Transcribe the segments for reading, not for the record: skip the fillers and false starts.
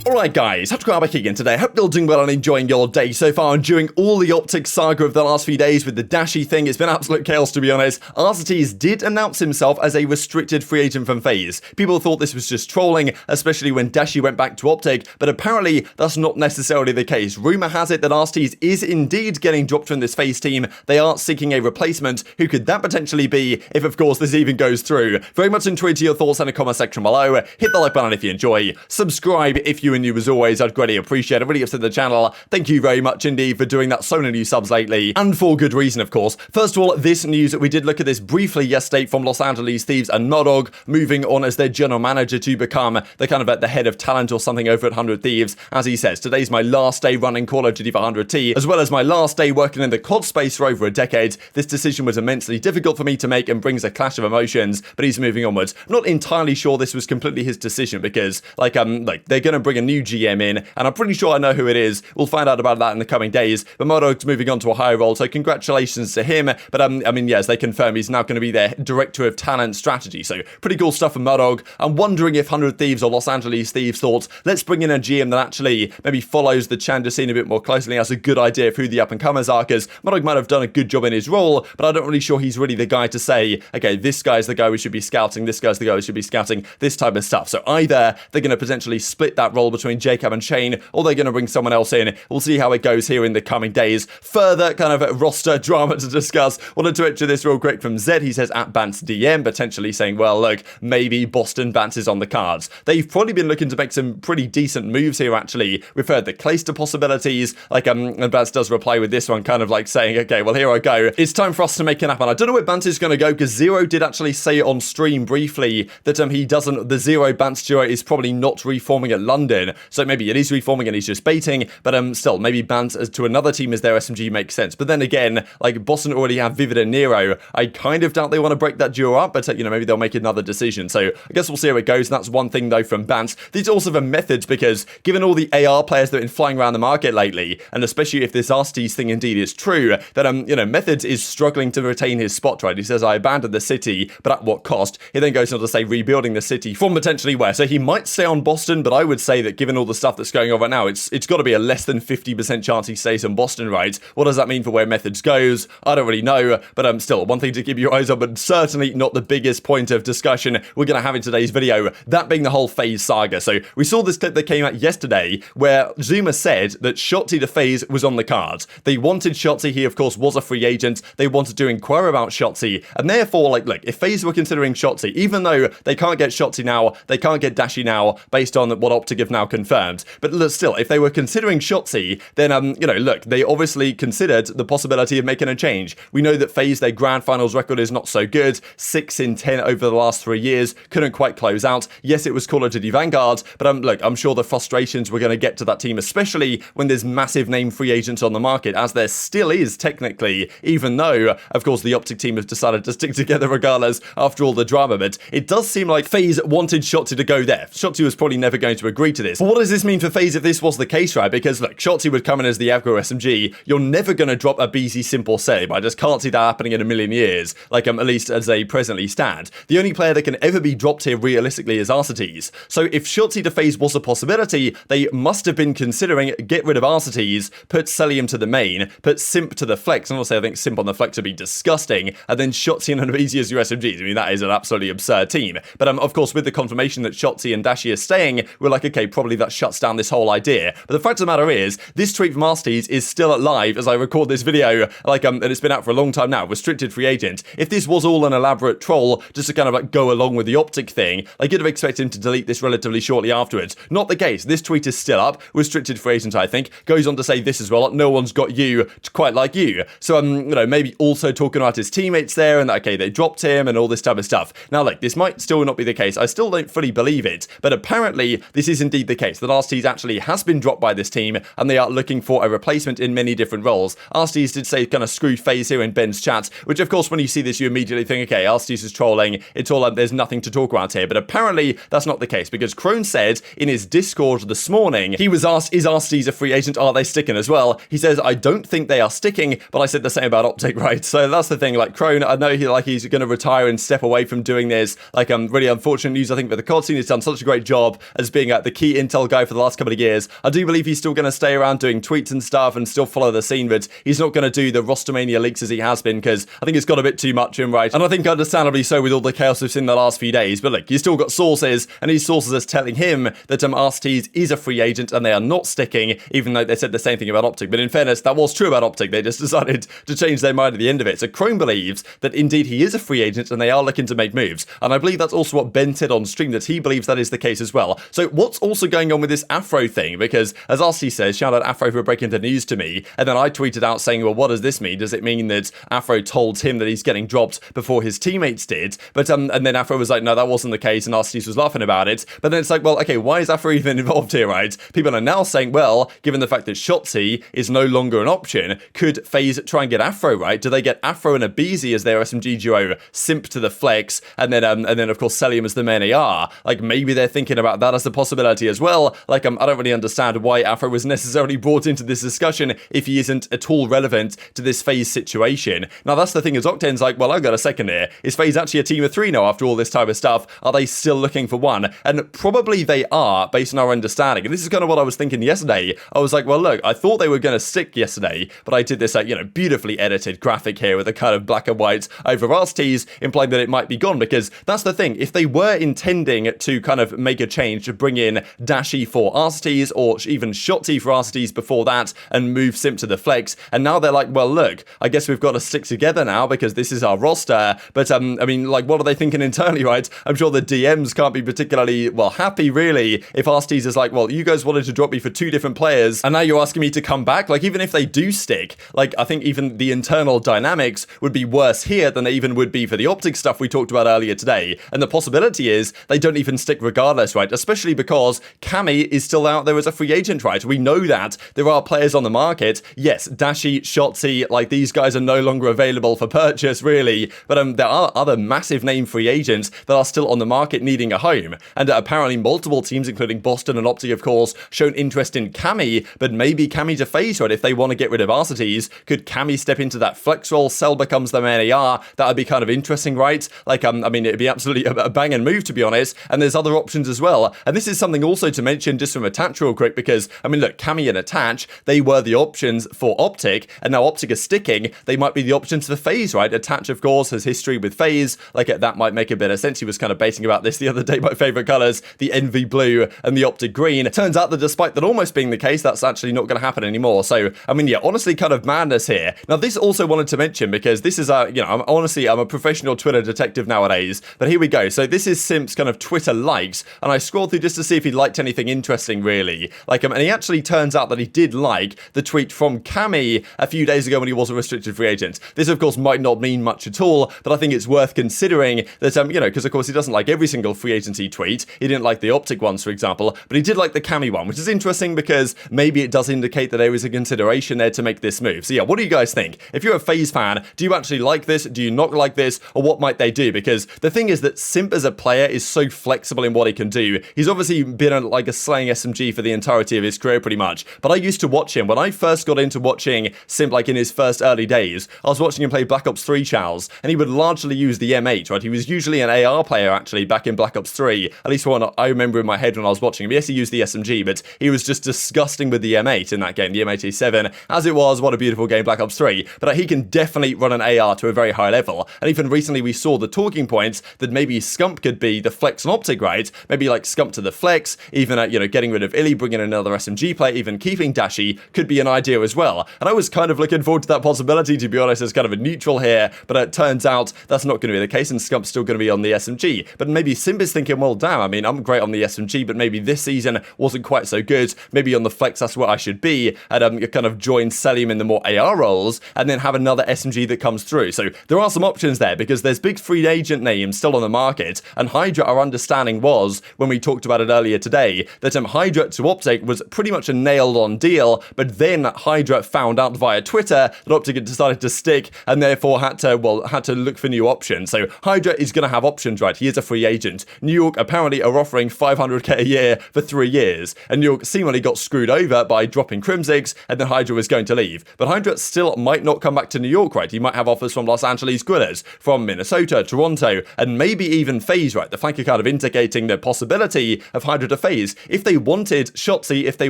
Alright guys, TacticalRab again today. Hope you're all doing well and enjoying your day so far. And during all the OpTic saga of the last few days with the Dashy thing, it's been absolute chaos to be honest. Arcitys did announce himself as a restricted free agent from FaZe. People thought this was just trolling, especially when Dashy went back to OpTic, but apparently that's not necessarily the case. Rumour has it that Arcitys is indeed getting dropped from this FaZe team. They are seeking a replacement. Who could that potentially be, if of course this even goes through? Very much intrigued to your thoughts in the comment section below. Hit the like button if you enjoy. Subscribe if you new as always, I'd greatly appreciate it. Really upset the channel. Thank you very much indeed for doing that. So many new subs lately, and for good reason, of course. First of all, this news, we did look at this briefly yesterday from Los Angeles Thieves and Methodz moving on as their general manager to become the kind of at the head of talent or something over at 100 Thieves. As he says, today's my last day running Call of Duty for 100T, as well as my last day working in the COD space for over a decade. This decision was immensely difficult for me to make and brings a clash of emotions, but he's moving onwards. I'm not entirely sure this was completely his decision because, like they're going to bring a new GM in, and I'm pretty sure I know who it is. We'll find out about that in the coming days. But Methodz moving on to a higher role, so congratulations to him. But I mean, yes, they confirm he's now going to be their director of talent strategy. So pretty cool stuff from Methodz. I'm wondering if 100 Thieves or Los Angeles Thieves thought, let's bring in a GM that actually maybe follows the Chandra scene a bit more closely, has a good idea of who the up and comers are. Because Methodz might have done a good job in his role, but I'm not really sure he's really the guy to say, okay, this guy's the guy we should be scouting, this guy's the guy we should be scouting, this type of stuff. So either they're going to potentially split that role between Jacob and Shane, or they're going to bring someone else in. We'll see how it goes here in the coming days. Further kind of roster drama to discuss. Wanted to enter this real quick from Zed. He says at Bance DM, potentially saying, well, look, maybe Boston Bance is on the cards. They've probably been looking to make some pretty decent moves here, actually. We've heard the Clayster possibilities. And Bance does reply with this one, kind of like saying, okay, well, here I go. It's time for us to make an app. And I don't know where Bance is going to go, because Zero did actually say on stream briefly that he doesn't, the Zero Bance duo is probably not reforming at London. So maybe it is reforming and he's just baiting, but still, maybe Bance as to another team as their SMG makes sense. But then again, like Boston already have Vivid and Nero. I kind of doubt they want to break that duo up, but maybe they'll make another decision. So I guess we'll see how it goes. And that's one thing though from Bance. These are also from Methodz, because given all the AR players that have been flying around the market lately, and especially if this Arcitys thing indeed is true, that Methodz is struggling to retain his spot, right? He says, I abandoned the city, but at what cost? He then goes on to say rebuilding the city from potentially where? So he might stay on Boston, but I would say that given all the stuff that's going on right now, it's got to be a less than 50% chance he stays in Boston, right? What does that mean for where Methodz goes? I don't really know, but still, one thing to keep your eyes on, but certainly not the biggest point of discussion we're going to have in today's video, that being the whole FaZe saga. So we saw this clip that came out yesterday where Zuma said that Shotzzy to FaZe was on the cards. They wanted Shotzzy. He, of course, was a free agent. They wanted to inquire about Shotzzy, and therefore, like, look, if FaZe were considering Shotzzy, even though they can't get Shotzzy now, they can't get Dashy now, based on what OpTic have now confirmed, but still, if they were considering Shotzzy, then, look, they obviously considered the possibility of making a change. We know that FaZe, their grand finals record is not so good. 6 in 10 over the last 3 years. Couldn't quite close out. Yes, it was Call of Duty Vanguard, but look, I'm sure the frustrations were going to get to that team, especially when there's massive name free agents on the market, as there still is technically, even though, of course, the OpTic team has decided to stick together regardless after all the drama. But it does seem like FaZe wanted Shotzzy to go there. Shotzzy was probably never going to agree to this. But what does this mean for FaZe if this was the case, right? Because look, Shotzzy would come in as the aggro SMG. You're never going to drop aBeZy, Simp or Cellium. I just can't see that happening in a million years, like at least as they presently stand. The only player that can ever be dropped here realistically is Arcitys. So if Shotzzy to FaZe was a possibility, they must have been considering get rid of Arcitys, put Cellium to the main, put Simp to the flex. And honestly, I think Simp on the flex would be disgusting, and then Shotzzy and aBeZy as your SMGs. I mean, that is an absolutely absurd team. But of course, with the confirmation that Shotzzy and Dashy are staying, we're like, okay, probably that shuts down this whole idea. But the fact of the matter is, this tweet from Arcitys is still live as I record this video, and it's been out for a long time now, restricted free agent. If this was all an elaborate troll, just to kind of like go along with the OpTic thing, I could have expected him to delete this relatively shortly afterwards. Not the case. This tweet is still up, restricted free agent, I think. Goes on to say this as well, no one's got you quite like you. So, maybe also talking about his teammates there, and that, okay, they dropped him and all this type of stuff. Now, like, this might still not be the case. I still don't fully believe it, but apparently this is indeed the case, that Arcitys actually has been dropped by this team, and they are looking for a replacement in many different roles. Arcitys did say kind of screw FaZe here in Ben's chat, which of course when you see this you immediately think, okay, Arcitys is trolling, it's all there's nothing to talk about here, but apparently that's not the case, because Crone said in his Discord this morning, he was asked, is Arcitys a free agent, are they sticking as well? He says, I don't think they are sticking, but I said the same about OpTic, right? So that's the thing, like Crone, I know he's going to retire and step away from doing this, really unfortunate news, I think, for the COD scene. He's done such a great job as being the key intel guy for the last couple of years. I do believe he's still going to stay around doing tweets and stuff and still follow the scene, but he's not going to do the Rostermania leaks as he has been, because I think it's got a bit too much in, right? And I think understandably so with all the chaos we've seen the last few days. But look, you still got sources, and these sources are telling him that Arcitys is a free agent and they are not sticking, even though they said the same thing about OpTic. But in fairness, that was true about OpTic. They just decided to change their mind at the end of it. So Chrome believes that indeed he is a free agent and they are looking to make moves. And I believe that's also what Ben said on stream, that he believes that is the case as well. So what's also going on with this Afro thing? Because as Arcitys says, shout out Afro for breaking the news to me. And then I tweeted out saying, well, what does this mean? Does it mean that Afro told him that he's getting dropped before his teammates did? But and then Afro was like, no, that wasn't the case, and Arcitys was laughing about it. But then it's like, well, okay, why is Afro even involved here, right? People are now saying, well, given the fact that Shotzzy is no longer an option, could FaZe try and get Afro, right? Do they get Afro and aBeZy as their SMG duo, Simp to the flex, and then of course Cellium as the main AR? Like, maybe they're thinking about that as a possibility as well. Like, I don't really understand why Afro was necessarily brought into this discussion if he isn't at all relevant to this FaZe situation. Now, that's the thing, is Octane's like, well, I've got a second here. Is FaZe actually a team of 3 now after all this type of stuff? Are they still looking for one? And probably they are, based on our understanding. And this is kind of what I was thinking yesterday. I was like, well, look, I thought they were going to stick yesterday, but I did this, beautifully edited graphic here with a kind of black and white over Arcitys, implying that it might be gone, because that's the thing. If they were intending to kind of make a change to bring in Dashy for Arcitys, or even Shotzzy for Arcitys before that, and move Simp to the flex, and now they're like, well, look, I guess we've got to stick together now because this is our roster. But what are they thinking internally, right? I'm sure the DMs can't be particularly, well, happy really if Arcitys is like, well, you guys wanted to drop me for 2 different players, and now you're asking me to come back. Like, even if they do stick, like, I think even the internal dynamics would be worse here than they even would be for the OpTic stuff we talked about earlier today. And the possibility is they don't even stick regardless, right? Especially because Cammy is still out there as a free agent, right? We know that there are players on the market. Yes, Dashy, Shotzzy, like, these guys are no longer available for purchase really, but there are other massive name free agents that are still on the market needing a home. And apparently multiple teams, including Boston and OpTic, of course, shown interest in Cammy, but maybe Cammy to FaZe, right? If they want to get rid of Arcitys, could Cammy step into that flex role? Cell becomes the main AR. That would be kind of interesting, right? Like, it'd be absolutely a banging move, to be honest. And there's other options as well. And this is something also to mention just from Attach real quick, because, look, Cammy and Attach, they were the options for OpTic, and now OpTic is sticking. They might be the options for FaZe, right? Attach, of course, has history with FaZe. Like, that might make a bit of sense. He was kind of baiting about this the other day. My favorite colors, the Envy blue and the OpTic green. It turns out that despite that almost being the case, that's actually not going to happen anymore. So, honestly, kind of madness here. Now, this also wanted to mention, because this is I'm a professional Twitter detective nowadays, but here we go. So this is Simp's kind of Twitter likes, and I scrolled through just to see if he liked anything interesting, really. Like, and he actually turns out that he did like the tweet from Cammy a few days ago when he was a restricted free agent. This, of course, might not mean much at all, but I think it's worth considering that, because, of course, he doesn't like every single free agency tweet. He didn't like the OpTic ones, for example, but he did like the Cammy one, which is interesting because maybe it does indicate that there is a consideration there to make this move. So yeah, what do you guys think? If you're a FaZe fan, do you actually like this? Do you not like this? Or what might they do? Because the thing is that Simp as a player is so flexible in what he can do. He's obviously been a slaying SMG for the entirety of his career pretty much, but I used to watch him. When I first got into watching Simp, like in his first early days, I was watching him play Black Ops 3 CHALs, and he would largely use the M8, right? He was usually an AR player actually back in Black Ops 3, at least one I remember in my head when I was watching him. Yes, he used the SMG, but he was just disgusting with the M8 in that game, the M8A7. As it was, what a beautiful game, Black Ops 3. But he can definitely run an AR to a very high level. And even recently we saw the talking points that maybe Scump could be the flex on OpTic, right? Maybe like Scump to the flex, even getting rid of Illy, bringing another SMG player, even keeping Dashy could be an idea as well. And I was kind of looking forward to that possibility, to be honest, as kind of a neutral here, but it turns out that's not going to be the case, and Scump's still going to be on the SMG. But maybe Simp is thinking, well, damn, I'm great on the SMG, but maybe this season wasn't quite so good. Maybe on the flex, that's where I should be, and you kind of join Cellium in the more AR roles, and then have another SMG that comes through. So there are some options there, because there's big free agent names still on the market, and HyDra, our understanding was, when we talked about it earlier today, that HyDra to OpTic was pretty much a nailed-on deal, but then HyDra found out via Twitter that OpTic had decided to stick, and therefore had to look for new options. So HyDra is going to have options, right? He is a free agent. New York apparently are offering $500k a year for 3 years, and New York seemingly got screwed over by dropping Crimsix, and then HyDra was going to leave. But HyDra still might not come back to New York, right? He might have offers from Los Angeles Guerrillas, from Minnesota, Toronto, and maybe even FaZe, right? The flanker kind of indicating the possibility of HyDra HyDra to FaZe. If they wanted Shotzzy, if they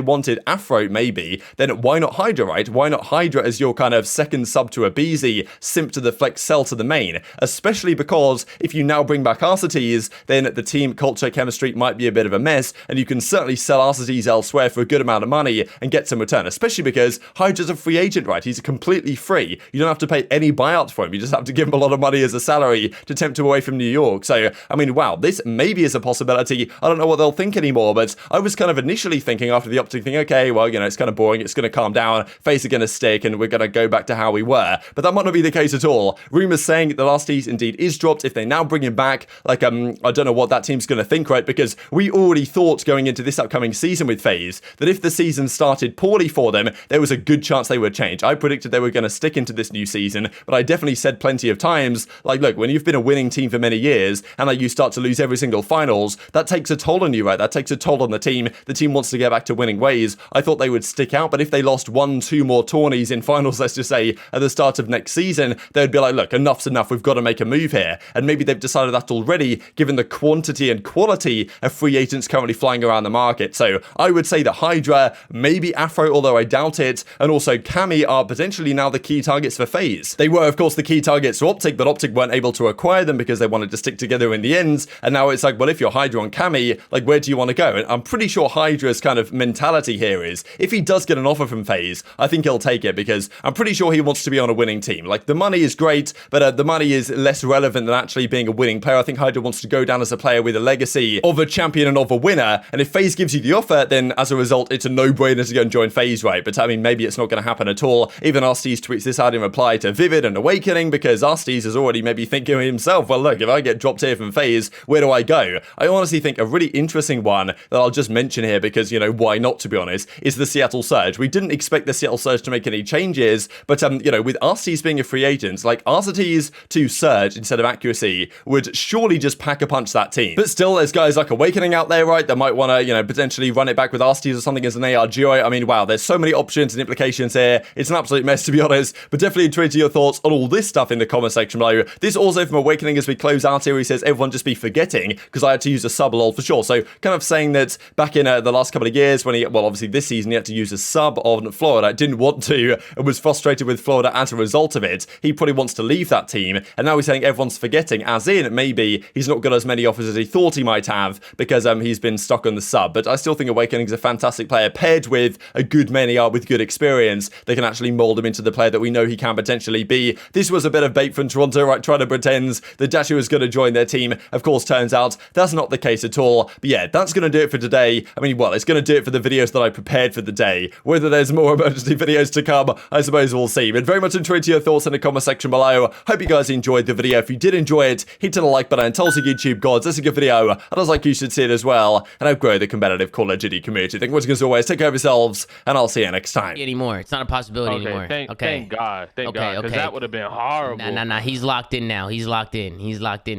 wanted Afro, maybe, then why not HyDra, right? Why not HyDra as your kind of second sub to aBeZy, Simp to the flex, Cell to the main? Especially because if you now bring back Arcitys, then the team culture chemistry might be a bit of a mess, and you can certainly sell Arcitys elsewhere for a good amount of money and get some return, especially because HyDra's a free agent, right? He's completely free. You don't have to pay any buyout for him. You just have to give him a lot of money as a salary to tempt him away from New York. So, I mean, wow, this maybe is a possibility. I don't know what they'll think anymore, but I was kind of initially thinking after the OpTic thing, okay, well, you know, it's kind of boring. It's going to calm down. FaZe are going to stick, and we're going to go back to how we were. But that might not be the case at all. Rumors saying that Nastie indeed is dropped. If they now bring him back, like, I don't know what that team's going to think, right? Because we already thought going into this upcoming season with FaZe that if the season started poorly for them, there was a good chance they would change. I predicted they were going to stick into this new season, but I definitely said plenty of times, like, look, when you've been a winning team for many years and like you start to lose every single finals, that takes a toll on you, right? That takes a toll on the team. The team wants to get back to winning ways. I thought they would stick out, but if they lost 1-2 more tourneys in finals, let's just say at the start of next season, they'd be like, look, enough's enough. We've got to make a move here. And maybe they've decided that already, given the quantity and quality of free agents currently flying around the market. So I would say that HyDra, maybe Afro, although I doubt it, and also Cammy are potentially now the key targets for FaZe. They were, of course, the key targets for OpTic, but OpTic weren't able to acquire them because they wanted to stick together in the end. And now it's like, well, if you're HyDra on Cammy, like, where do you want to go? And I'm pretty sure HyDra's kind of mentality here is, if he does get an offer from FaZe, I think he'll take it because I'm pretty sure he wants to be on a winning team. Like, the money is great, but the money is less relevant than actually being a winning player. I think HyDra wants to go down as a player with a legacy of a champion and of a winner. And if FaZe gives you the offer, then as a result, it's a no-brainer to go and join FaZe, right? But I mean, maybe it's not going to happen at all. Even Arcitys tweets this out in reply to Vivid and Awakening, because Arcitys is already maybe thinking to himself, well, look, if I get dropped here from FaZe, where do I go? I honestly think a really interesting one that I'll just mention here because, you know, why not, to be honest, is the Seattle Surge. We didn't expect the Seattle Surge to make any changes, but, you know, with Arcitys being a free agent, like, Arcitys to Surge instead of accuracy would surely just pack a punch that team. But still, there's guys like Awakening out there, right, that might want to, you know, potentially run it back with Arcitys or something as an AR duo. I mean, wow, there's so many options and implications here. It's an absolute mess, to be honest, but definitely tweet your thoughts on all this stuff in the comment section below. This also from Awakening as we close out here. He says, everyone just be forgetting because I had to use a sub lol for sure. So kind of saying that back in the last couple of years when he, well, obviously this season he had to use a sub on Florida, didn't want to, and was frustrated with Florida as a result of it. He probably wants to leave that team, and now he's saying everyone's forgetting, as in maybe he's not got as many offers as he thought he might have because he's been stuck on the sub. But I still think Awakening's a fantastic player paired with a good many are with good experience. They can actually mold him into the player that we know he can potentially be. This was a bit of bait from Toronto, right, trying to pretend that Dashy was going to join their team. Of course, turns out that's not the case at all. But yeah, that's going to do it for today. I mean, well, it's going to do it for the videos that I prepared for the day. Whether there's more emergency videos to come, I suppose we'll see. But very much enjoyed your thoughts in the comment section below. Hope you guys enjoyed the video. If you did enjoy it, hit the like button and tell us the YouTube gods it's a good video, and I was like you should see it as well. And I've grown the competitive Call of Duty community. Thank you for watching as always. Take care of yourselves, and I'll see you next time. Anymore. It's not a possibility anymore. Thank God. Thank God. Because that would have been horrible. Nah. He's locked in now. He's locked in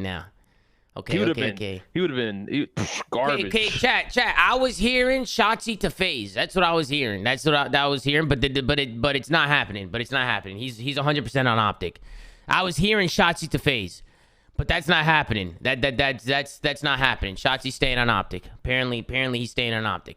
now. Okay, He would have been garbage. Okay, chat. I was hearing Shotzzy to FaZe. That's what I was hearing. That's what I was hearing. But it's not happening. He's 100% on OpTic. I was hearing Shotzzy to FaZe, but that's not happening. That's not happening. Shotzzy's staying on OpTic. Apparently he's staying on OpTic.